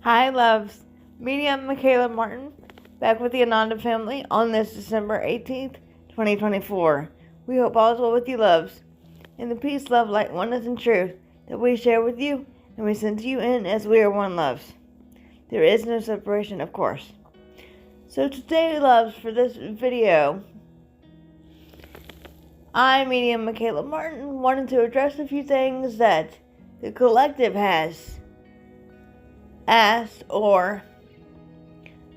Hi, loves. Medium Michaela Martin, back with the Ananda family on this December 18th, 2024. We hope all is well with you, loves. In the peace, love, light, oneness, and truth that we share with you and we send to you in as we are one, loves. There is no separation, of course. So today, loves, for this video, I, Medium Michaela Martin, wanted to address a few things that the collective has asked or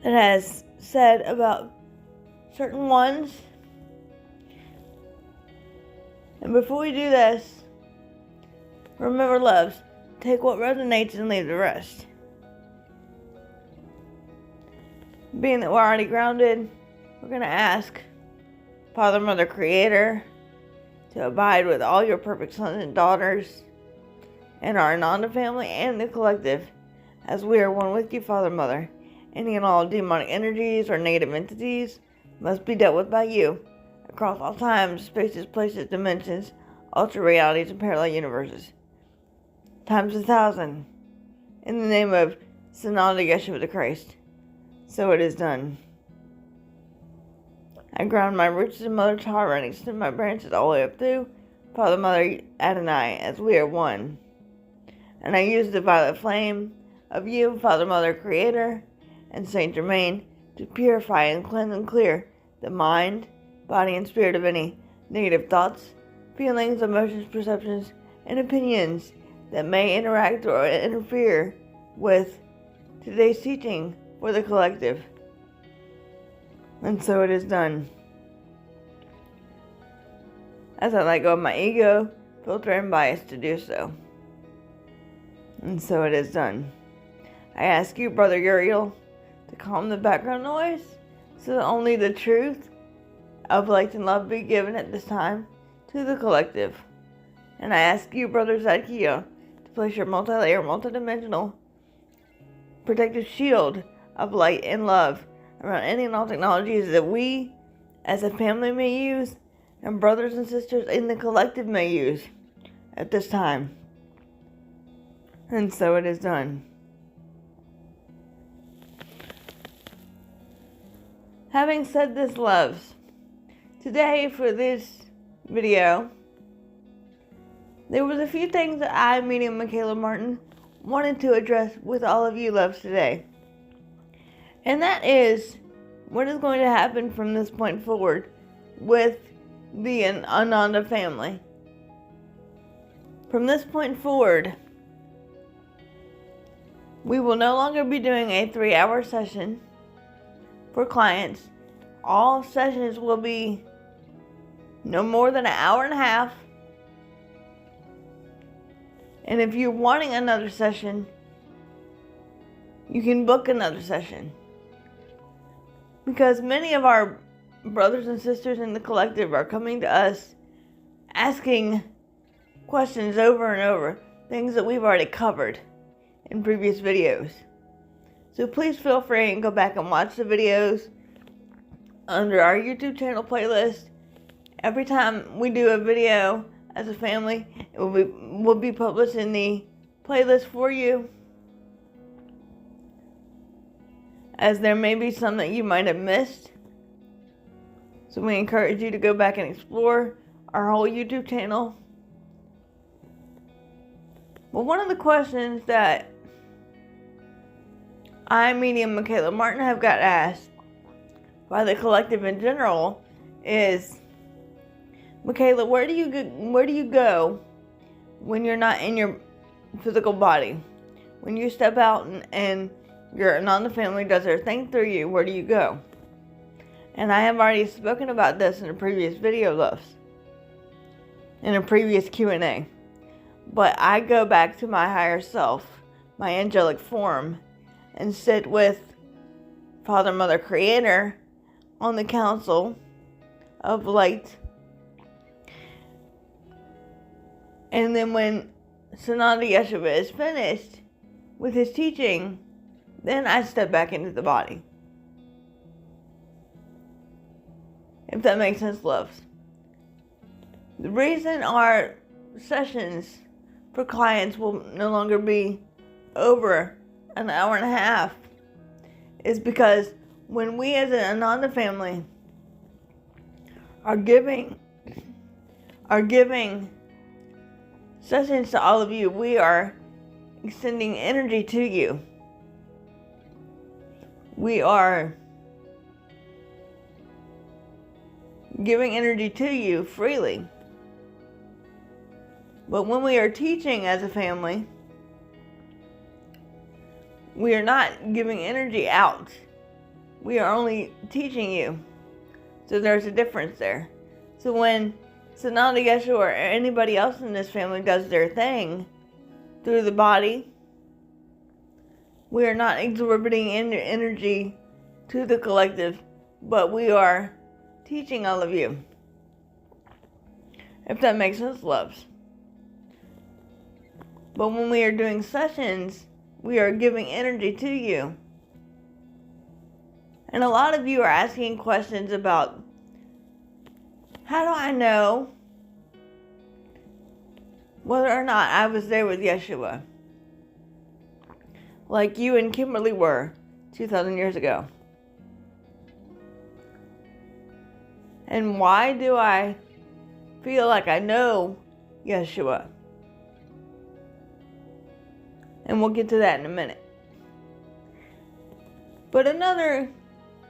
that has said about certain ones. And before we do this, remember, loves, take what resonates and leave the rest. Being that we're already grounded, we're going to ask Father, Mother, Creator to abide with all your perfect sons and daughters and our Ananda family and the collective as we are one with you, Father, Mother. Any and all demonic energies or negative entities must be dealt with by you across all times, spaces, places, dimensions, ultra realities, and parallel universes. Times 1,000. In the name of Sananda Yeshua the Christ. So it is done. I ground my roots in Mother Tara and extend my branches all the way up through Father, Mother, Adonai, as we are one. And I use the violet flame of you, Father, Mother, Creator, and Saint Germain to purify and cleanse and clear the mind, body, and spirit of any negative thoughts, feelings, emotions, perceptions, and opinions that may interact or interfere with today's teaching for the collective. And so it is done. As I let go of my ego, filter, and bias to do so. And so it is done. I ask you, Brother Uriel, to calm the background noise so that only the truth of light and love be given at this time to the collective. And I ask you, Brother Zadkiel, to place your multi-layer, multi-dimensional protective shield of light and love around any and all technologies that we as a family may use and brothers and sisters in the collective may use at this time. And so it is done. Having said this, loves, today for this video, there was a few things that I, Medium Michaela Martin, wanted to address with all of you, loves, today. And that is what is going to happen from this point forward with the Ananda family. From this point forward, we will no longer be doing a 3-hour session for clients. All sessions will be no more than an hour and a half. And if you're wanting another session, you can book another session. Because many of our brothers and sisters in the collective are coming to us asking questions over and over, things that we've already covered in previous videos. So please feel free and go back and watch the videos under our YouTube channel playlist. Every time we do a video as a family, it will be published in the playlist for you, as there may be some that you might have missed. So we encourage you to go back and explore our whole YouTube channel. Well, one of the questions that I, Medium Michaela Martin, have got asked by the collective in general is, Michaela, where do you go when you're not in your physical body? When you step out and your Ananda family does their thing through you, where do you go? And I have already spoken about this in a previous video, loves, in a previous Q&A. But I go back to my higher self, my angelic form, and sit with Father, Mother, Creator on the council of light. And then when Sananda Yeshua is finished with his teaching, then I step back into the body. If that makes sense, loves. The reason our sessions for clients will no longer be over an hour and a half is because when we as an Ananda family are giving sessions to all of you, we are extending energy to you. We are giving energy to you freely. But when we are teaching as a family, we are not giving energy out. We are only teaching you. So there's a difference there. So when Sananda Yeshua or anybody else in this family does their thing through the body, we are not exorbiting energy to the collective, but we are teaching all of you. If that makes sense, loves. But when we are doing sessions, we are giving energy to you. And a lot of you are asking questions about, how do I know whether or not I was there with Yeshua? Like you and Kimberly were 2,000 years ago. And why do I feel like I know Yeshua? And we'll get to that in a minute. But another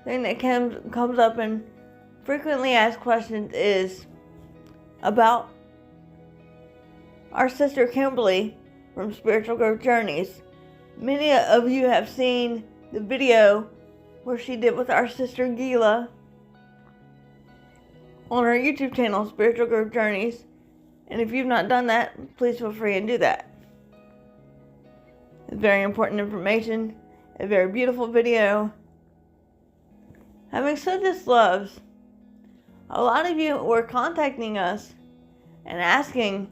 thing that comes up in frequently asked questions is about our sister Kimberly from Spiritual Growth Journeys. Many of you have seen the video where she did with our sister Gila on her YouTube channel, Spiritual Growth Journeys. And if you've not done that, please feel free and do that. It's very important information, a very beautiful video. Having said this, loves, a lot of you were contacting us and asking,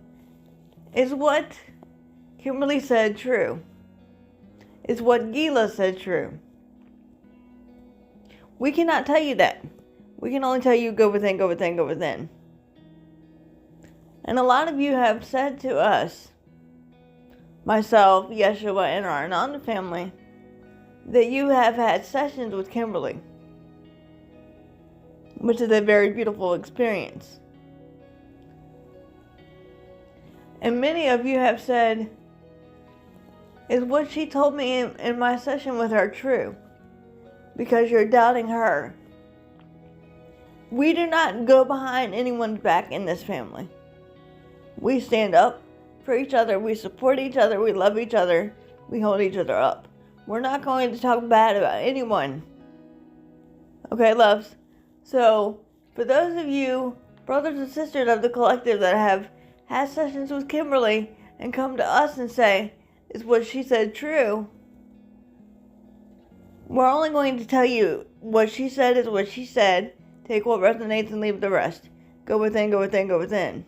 is what Kimberly said true? Is what Gila said true? We cannot tell you that. We can only tell you go within, go within, go within. And a lot of you have said to us, myself, Yeshua, and our Ananda family, that you have had sessions with Kimberly, which is a very beautiful experience. And many of you have said, is what she told me in my session with her true? Because you're doubting her. We do not go behind anyone's back in this family. We stand up for each other, we support each other, we love each other, we hold each other up. We're not going to talk bad about anyone. Okay, loves? So, for those of you, brothers and sisters of the collective that have had sessions with Kimberly and come to us and say, is what she said true? We're only going to tell you what she said is what she said. Take what resonates and leave the rest. Go within, go within, go within.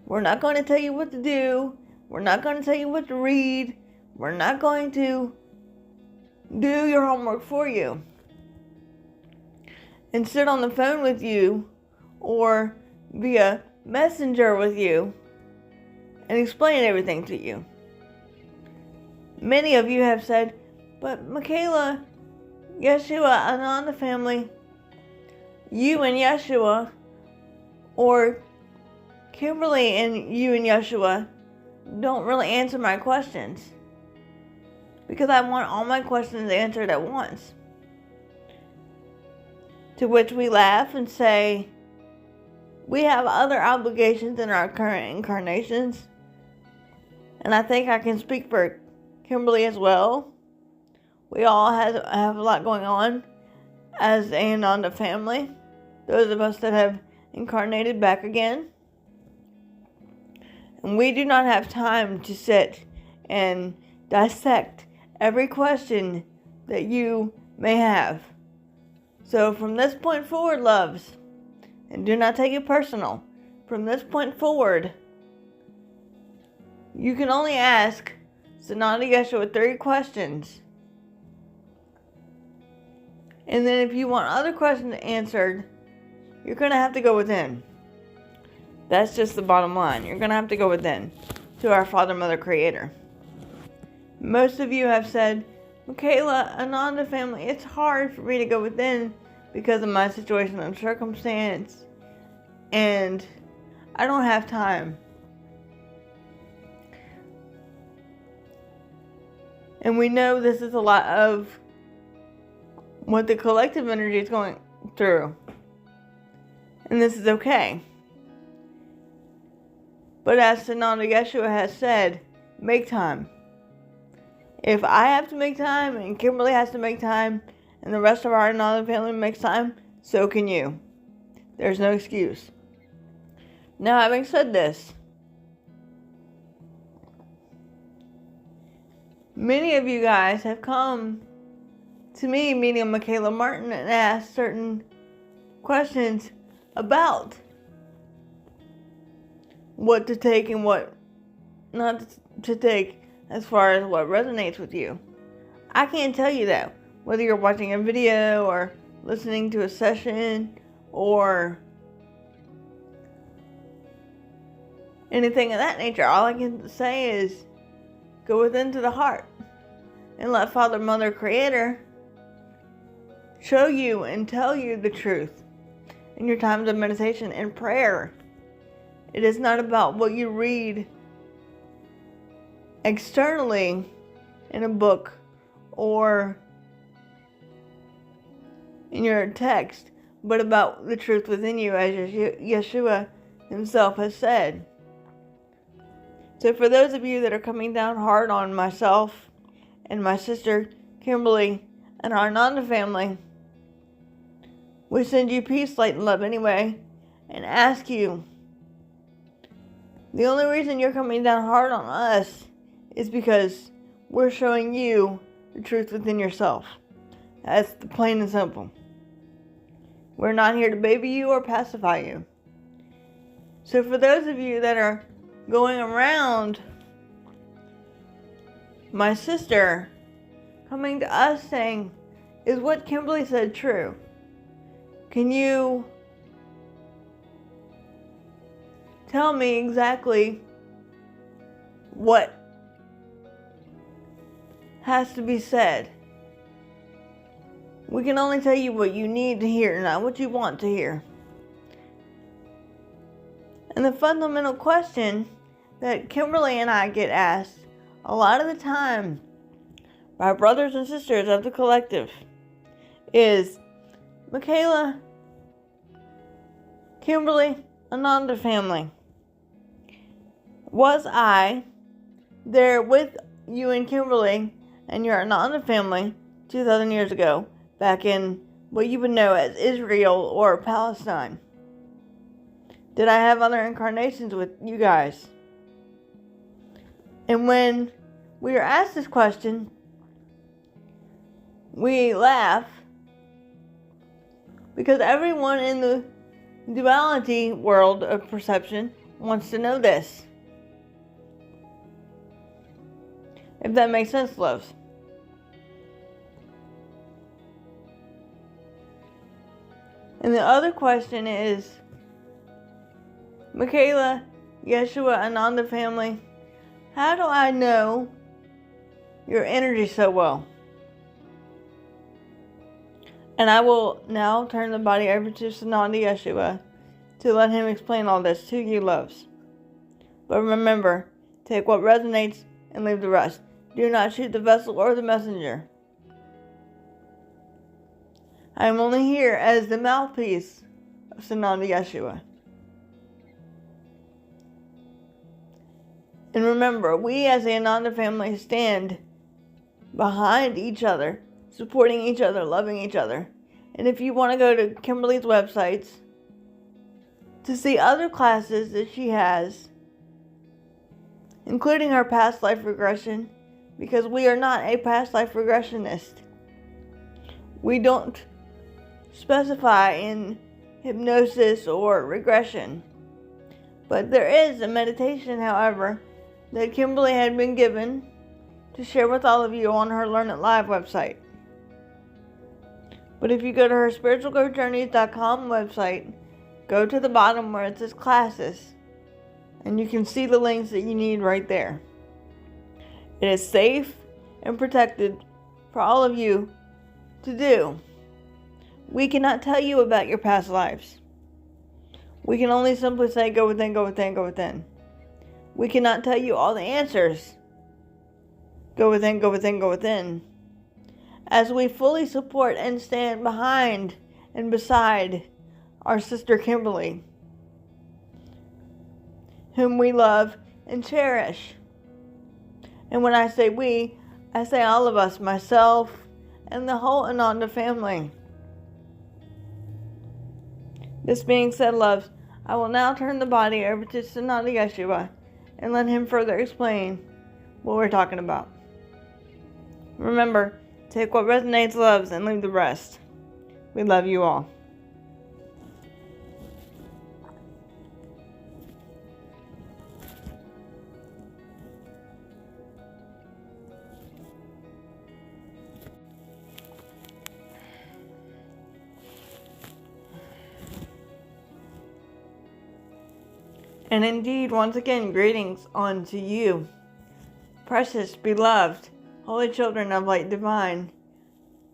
We're not going to tell you what to do. We're not going to tell you what to read. We're not going to do your homework for you and sit on the phone with you or via messenger with you and explain everything to you. Many of you have said, but Michaela, Yeshua, Ananda family, you and Yeshua, or Kimberly and you and Yeshua don't really answer my questions because I want all my questions answered at once. To which we laugh and say, we have other obligations in our current incarnations. And I think I can speak for Kimberly as well. We all have a lot going on as an Ananda family. Those of us that have incarnated back again. And we do not have time to sit and dissect every question that you may have. So from this point forward, loves, and do not take it personal, from this point forward, you can only ask Sananda Yeshua 3 questions. And then if you want other questions answered, you're going to have to go within. That's just the bottom line. You're going to have to go within to our Father, Mother, Creator. Most of you have said, Michaela, Ananda family, it's hard for me to go within because of my situation and circumstance, and I don't have time. And we know this is a lot of what the collective energy is going through. And this is okay. But as Sananda Yeshua has said, make time. If I have to make time, and Kimberly has to make time, and the rest of our Ananda family makes time, so can you. There's no excuse. Now, having said this, many of you guys have come to me, meeting Michaela Martin, and asked certain questions about what to take and what not to take as far as what resonates with you. I can't tell you that, whether you're watching a video or listening to a session or anything of that nature. All I can say is go within to the heart and let Father, Mother, Creator show you and tell you the truth in your times of meditation and prayer. It is not about what you read externally in a book or in your text, but about the truth within you, as Yeshua himself has said. So for those of you that are coming down hard on myself and my sister Kimberly and our Ananda family, we send you peace, light, and love anyway, and ask you, the only reason you're coming down hard on us is because we're showing you the truth within yourself. That's plain and simple. We're not here to baby you or pacify you. So for those of you that are going around my sister coming to us saying, is what Kimberly said true? Can you tell me exactly what has to be said? We can only tell you what you need to hear, not what you want to hear. And the fundamental question that Kimberly and I get asked a lot of the time by brothers and sisters of the collective is, Michaela, Kimberly, Ananda family, was I there with you and Kimberly and your Ananda family 2,000 years ago, back in what you would know as Israel or Palestine? Did I have other incarnations with you guys? And when we are asked this question, we laugh because everyone in the duality world of perception wants to know this. If that makes sense, loves. And the other question is, Michaela, Yeshua, Ananda family, how do I know your energy so well? And I will now turn the body over to Sananda Yeshua to let him explain all this to you, loves. But remember, take what resonates and leave the rest. Do not shoot the vessel or the messenger. I am only here as the mouthpiece of Sananda Yeshua. And remember, we as the Ananda family stand behind each other, supporting each other, loving each other. And if you want to go to Kimberly's websites to see other classes that she has, including her past life regression, because we are not a past life regressionist. We don't specify in hypnosis or regression. But there is a meditation, however, that Kimberly had been given to share with all of you on her Learn It Live website. But if you go to her spiritualgrowthjourneys.com website, go to the bottom where it says classes, and you can see the links that you need right there. It is safe, and protected for all of you to do. We cannot tell you about your past lives. We can only simply say, go within, go within, go within. We cannot tell you all the answers. Go within, go within, go within. As we fully support and stand behind and beside our sister Kimberly, whom we love and cherish. And when I say we, I say all of us, myself, and the whole Ananda family. This being said, loves, I will now turn the body over to Sananda Yeshua and let him further explain what we're talking about. Remember, take what resonates, loves, and leave the rest. We love you all. And indeed, once again, greetings unto you, precious, beloved, holy children of light divine,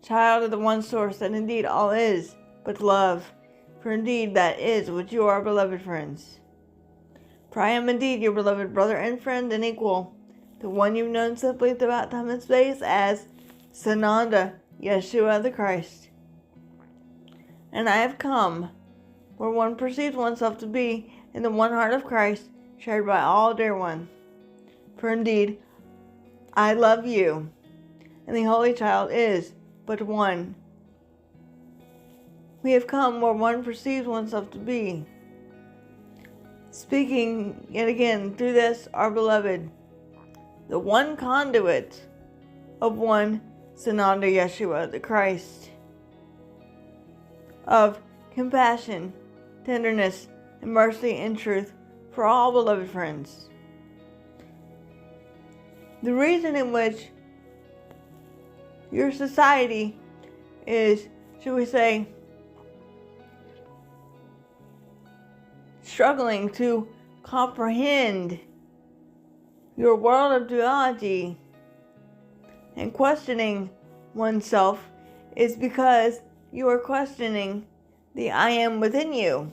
child of the one source that indeed all is but love, for indeed that is what you are, beloved friends. For I am indeed your beloved brother and friend and equal, the one you've known simply throughout time and space as Sananda Yeshua the Christ. And I have come where one perceives oneself to be in the one heart of Christ, shared by all dear one. For indeed, I love you, and the Holy Child is but one. We have come where one perceives oneself to be. Speaking yet again through this, our beloved, the one conduit of one Sananda Yeshua the Christ, of compassion, tenderness, and mercy and truth for all beloved friends. The reason in which your society is, should we say, struggling to comprehend your world of duality and questioning oneself is because you are questioning the I am within you.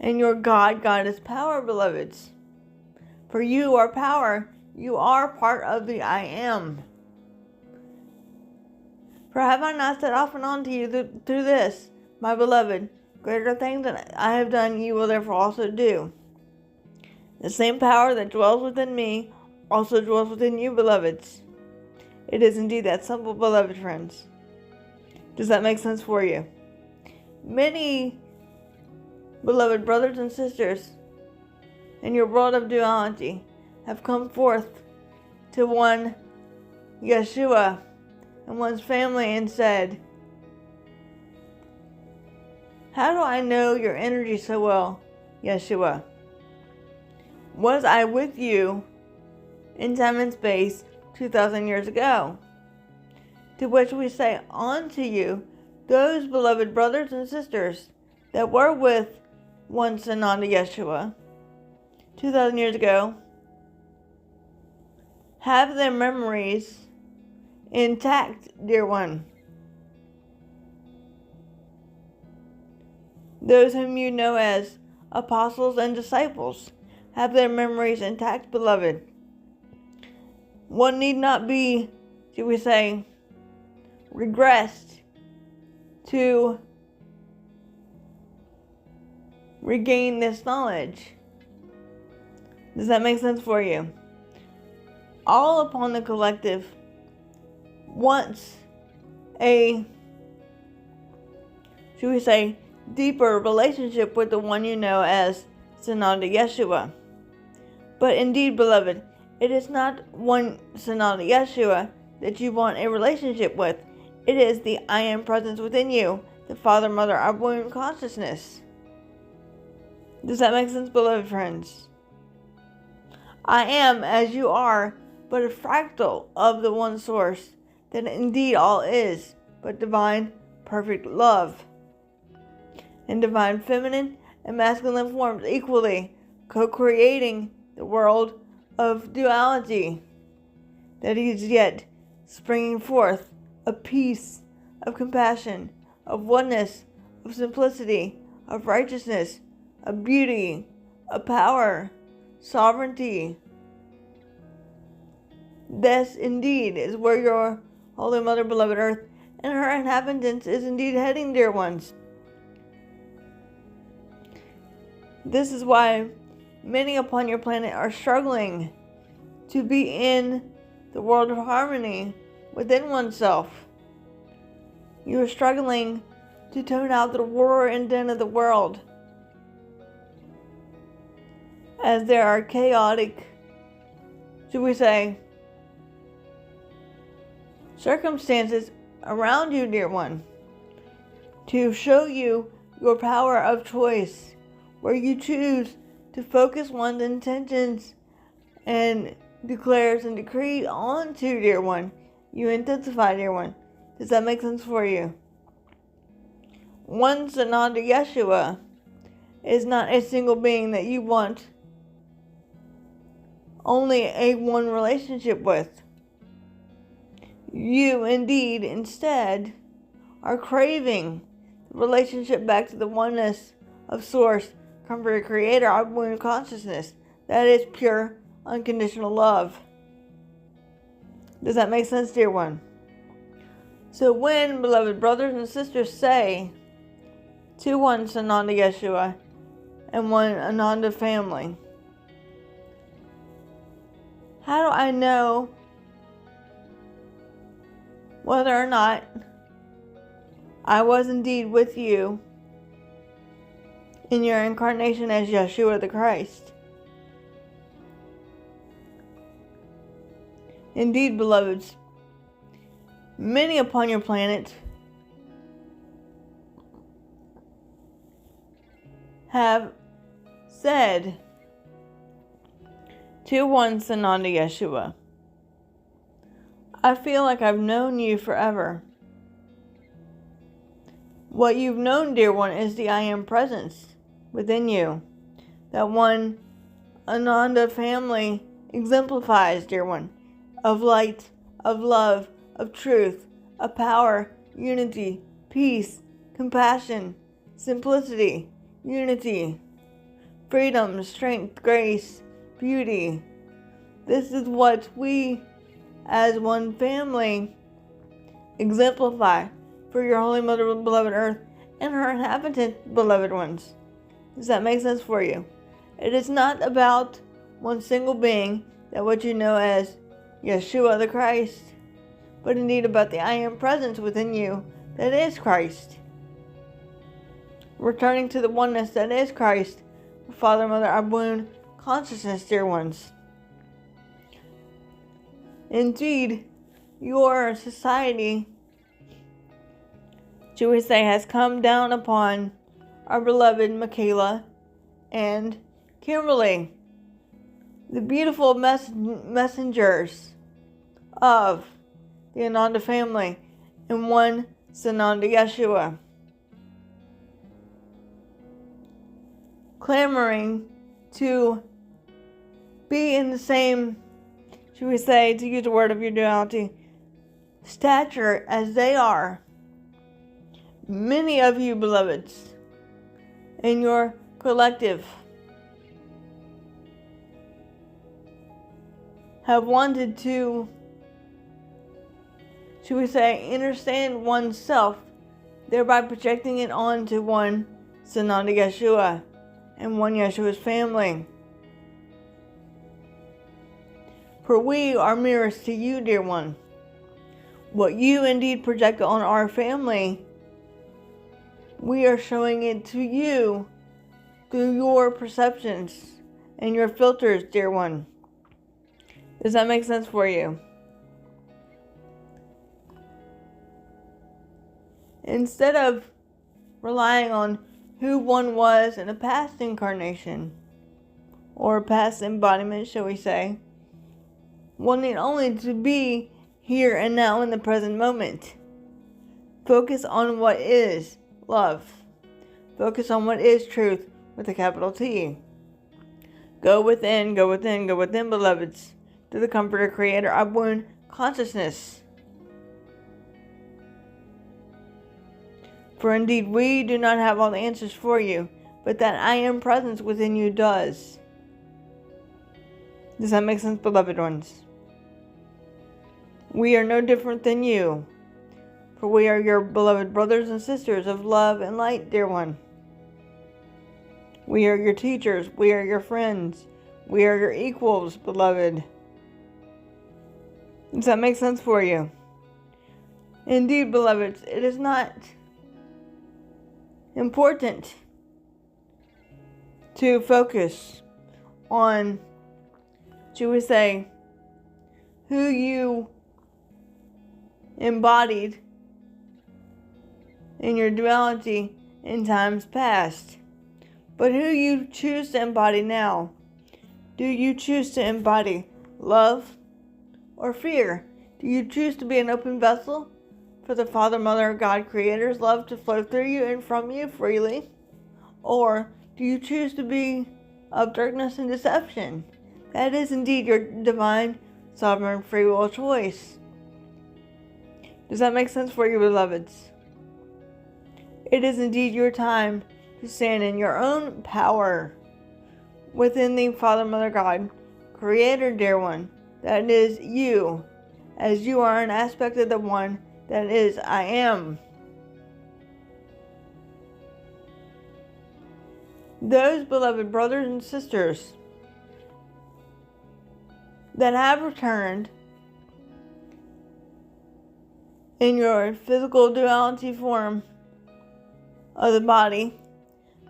And your Goddess power, beloveds. For you are power. You are part of the I am. For have I not said off and on to you through this, my beloved, greater things that I have done you will therefore also do. The same power that dwells within me also dwells within you, beloveds. It is indeed that simple, beloved friends. Does that make sense for you? Many beloved brothers and sisters in your world of duality have come forth to one Yeshua and one's family and said, how do I know your energy so well, Yeshua? Was I with you in time and space 2,000 years ago? To which we say unto you, those beloved brothers and sisters that were with one Sananda Yeshua 2,000 years ago, have their memories intact, dear one. Those whom you know as apostles and disciples have their memories intact, beloved. One need not be, should we say, regressed to regain this knowledge. Does that make sense for you? All upon the collective wants a, should we say, deeper relationship with the one you know as Sananda Yeshua. But indeed, beloved, it is not one Sananda Yeshua that you want a relationship with. It is the I am presence within you, the Father, Mother, our womb consciousness. Does that make sense, beloved friends? I am as you are, but a fractal of the one source that indeed all is, but divine, perfect love. And divine feminine and masculine forms equally, co-creating the world of duality that is yet springing forth, of peace, of compassion, of oneness, of simplicity, of righteousness, of beauty, of power, sovereignty. This indeed is where your Holy Mother, beloved Earth, and her inhabitants is indeed heading, dear ones. This is why many upon your planet are struggling to be in the world of harmony within oneself. You are struggling to tone out the roar and din of the world, as there are chaotic, should we say, circumstances around you, dear one, to show you your power of choice, where you choose to focus one's intentions and declares and decrees onto, dear one. You intensify, dear one. Does that make sense for you? One Sananda Yeshua is not a single being that you want only a one relationship with. You indeed instead are craving the relationship back to the oneness of Source, Comforter, Creator, our wound consciousness. That is pure, unconditional love. Does that make sense, dear one? So when, beloved brothers and sisters, say to one Sananda Yeshua and one Ananda family, how do I know whether or not I was indeed with you in your incarnation as Yeshua the Christ? Indeed, beloveds, many upon your planet have said to one Sananda Yeshua, I feel like I've known you forever. What you've known, dear one, is the I Am presence within you. That one Ananda family exemplifies, dear one, of light, of love, of truth, of power, unity, peace, compassion, simplicity, unity, freedom, strength, grace, beauty. This is what we as one family exemplify for your Holy Mother, beloved Earth, and her inhabitants, beloved ones. Does that make sense for you? It is not about one single being, that what you know as Yeshua the Christ, but indeed about the I Am presence within you that is Christ. Returning to the oneness that is Christ, Father, Mother, our wound consciousness, dear ones. Indeed, your society, should we say, has come down upon our beloved Michaela and Kimberly, the beautiful messengers of the Ananda family, and one Sananda Yeshua, clamoring to be in the same, should we say, to use the word of your duality, stature as they are. Many of you, beloveds, in your collective, have wanted to, should we say, understand oneself, thereby projecting it onto one Sananda Yeshua and one Yeshua's family. For we are mirrors to you, dear one. What you indeed project on our family, we are showing it to you through your perceptions and your filters, dear one. Does that make sense for you? Instead of relying on who one was in a past incarnation, or a past embodiment, shall we say, one need only to be here and now in the present moment. Focus on what is love. Focus on what is truth with a capital T. Go within, go within, go within, beloveds, to the Comforter, Creator of one consciousness. For indeed, we do not have all the answers for you, but that I am presence within you does. Does that make sense, beloved ones? We are no different than you, for we are your beloved brothers and sisters of love and light, dear one. We are your teachers, we are your friends, we are your equals, beloved. Does that make sense for you? Indeed, beloveds, it is not important to focus on, should we say, who you embodied in your duality in times past, but who you choose to embody now. Do you choose to embody love or fear? Do you choose to be an open vessel for the Father, Mother, God, Creator's love to flow through you and from you freely? Or do you choose to be of darkness and deception? That is indeed your divine, sovereign, free will choice. Does that make sense for you, beloveds? It is indeed your time to stand in your own power within the Father, Mother, God, Creator, dear one, that is you, as you are an aspect of the one that is I am. Those beloved brothers and sisters that have returned in your physical duality form of the body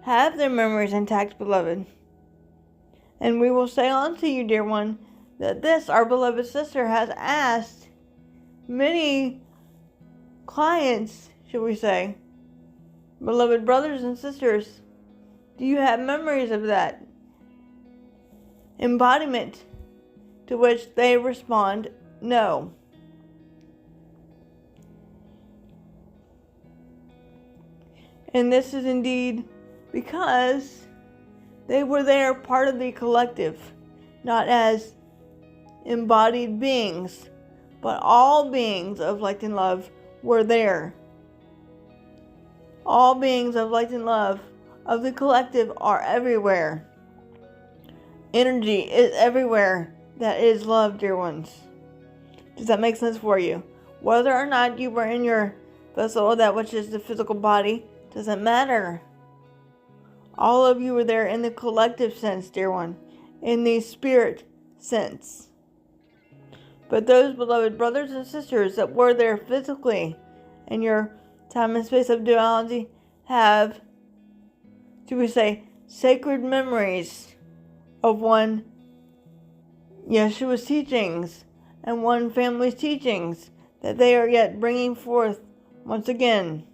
have their memories intact, beloved. And we will say unto you, dear one, that this, our beloved sister, has asked many clients, should we say, beloved brothers and sisters, do you have memories of that embodiment? To which they respond, no. And this is indeed because they were there part of the collective, not as embodied beings, but all beings of light and love were there. All beings of light and love of the collective are everywhere. Energy is everywhere that is love, dear ones. Does that make sense for you? Whether or not you were in your vessel, that which is the physical body, doesn't matter. All of you were there in the collective sense, dear one, in the spirit sense. But those beloved brothers and sisters that were there physically in your time and space of duality have, should we say, sacred memories of one Yeshua's teachings and one family's teachings that they are yet bringing forth once again.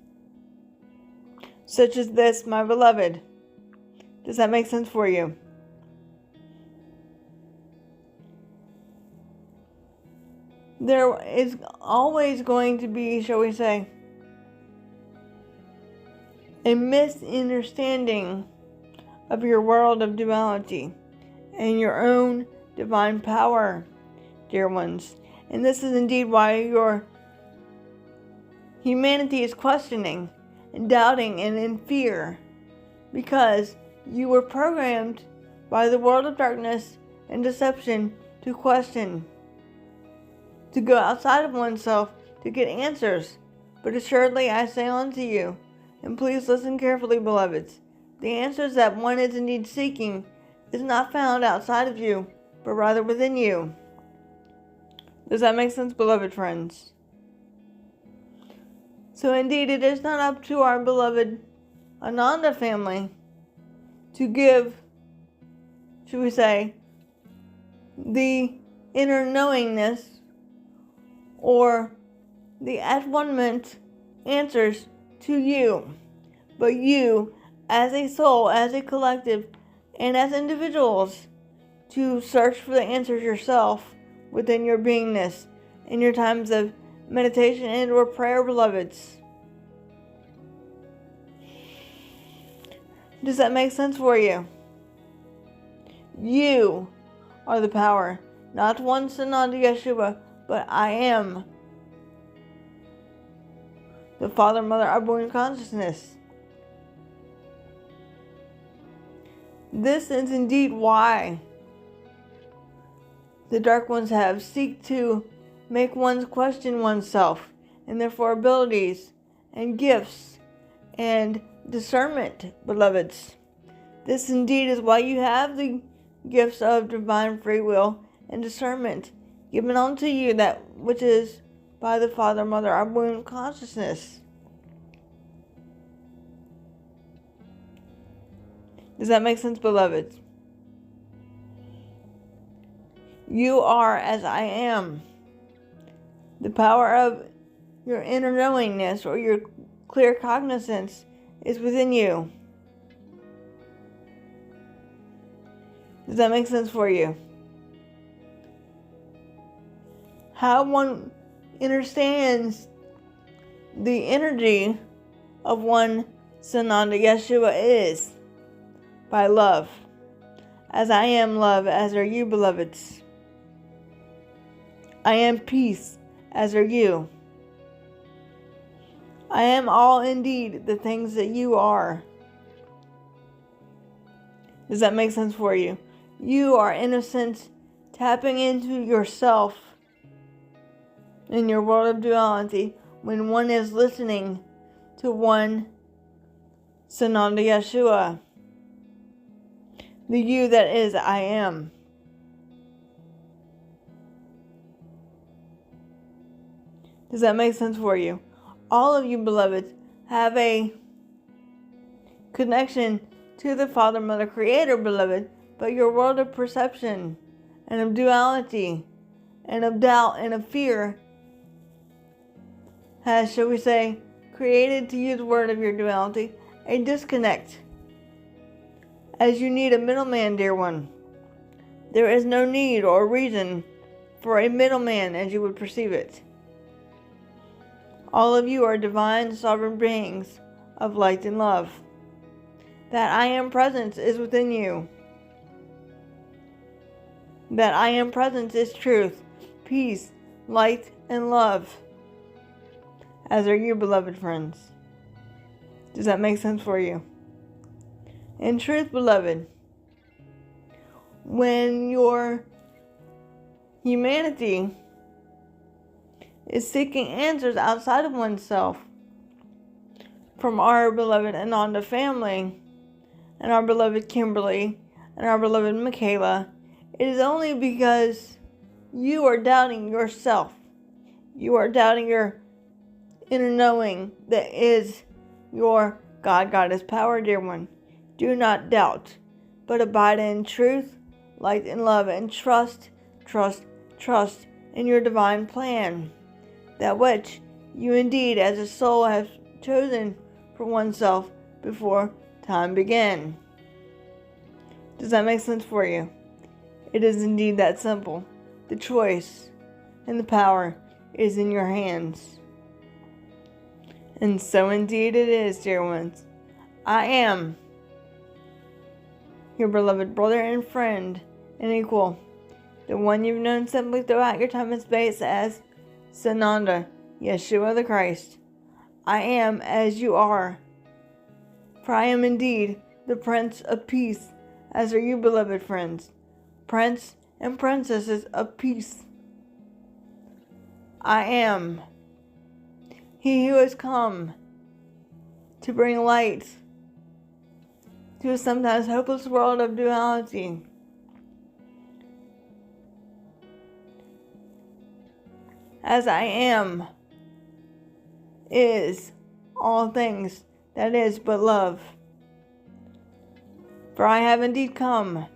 Such as this, my beloved. Does that make sense for you? There is always going to be, shall we say, a misunderstanding of your world of duality and your own divine power, dear ones. And this is indeed why your humanity is questioning and doubting and in fear, because you were programmed by the world of darkness and deception to question, to go outside of oneself to get answers. But assuredly I say unto you, and please listen carefully, beloveds, the answers that one is indeed seeking is not found outside of you, but rather within you. Does that make sense, beloved friends? So indeed, it is not up to our beloved Ananda family to give, should we say, the inner knowingness or the at-one-ment answers to you, but you, as a soul, as a collective, and as individuals, to search for the answers yourself within your beingness in your times of meditation and or prayer, beloveds. Does that make sense for you? You are the power, not one Sananda Yeshua, but I am the Father, Mother, Unborn Consciousness. This is indeed why the Dark Ones have seek to make one question oneself and therefore abilities and gifts and discernment, beloveds. This indeed is why you have the gifts of divine free will and discernment given unto you, that which is by the Father, Mother, Unborn Consciousness. Does that make sense, beloveds? You are as I am. The power of your inner knowingness or your clear cognizance is within you. Does that make sense for you? How one understands the energy of one Sananda Yeshua is by love. As I am love, as are you, beloveds. I am peace, as are you. I am all indeed the things that you are. Does that make sense for you? You are, in a sense, tapping into yourself in your world of duality when one is listening to one Sananda Yeshua, the you that is I am. Does that make sense for you? All of you, beloveds, have a connection to the Father, Mother, Creator, beloved, but your world of perception and of duality and of doubt and of fear has, shall we say, created, to use the word of your duality, a disconnect. As you need a middleman, dear one. There is no need or reason for a middleman as you would perceive it. All of you are divine sovereign beings of light and love. That I am presence is within you. That I am presence is truth, peace, light, and love. As are you, beloved friends. Does that make sense for you? In truth, beloved, when your humanity is seeking answers outside of oneself from our beloved Ananda family and our beloved Kimberly and our beloved Michaela, it is only because you are doubting yourself. You are doubting your inner knowing that is your God, Goddess power, dear one. Do not doubt, but abide in truth, light, and love, and trust in your divine plan, that which you indeed as a soul have chosen for oneself before time began. Does that make sense for you? It is indeed that simple. The choice and the power is in your hands. And so indeed it is, dear ones. I am your beloved brother and friend and equal, the one you've known simply throughout your time and space as Sananda, Yeshua the Christ. I am as you are, for I am indeed the Prince of Peace, as are you, beloved friends, Prince and Princesses of Peace. I am He who has come to bring light to a sometimes hopeless world of duality. As I am is all things that is but love. For I have indeed come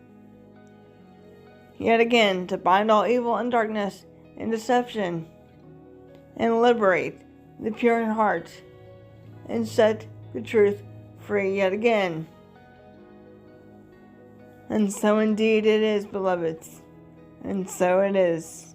yet again to bind all evil and darkness and deception and liberate the pure in heart and set the truth free yet again. And so indeed it is, beloveds, and so it is.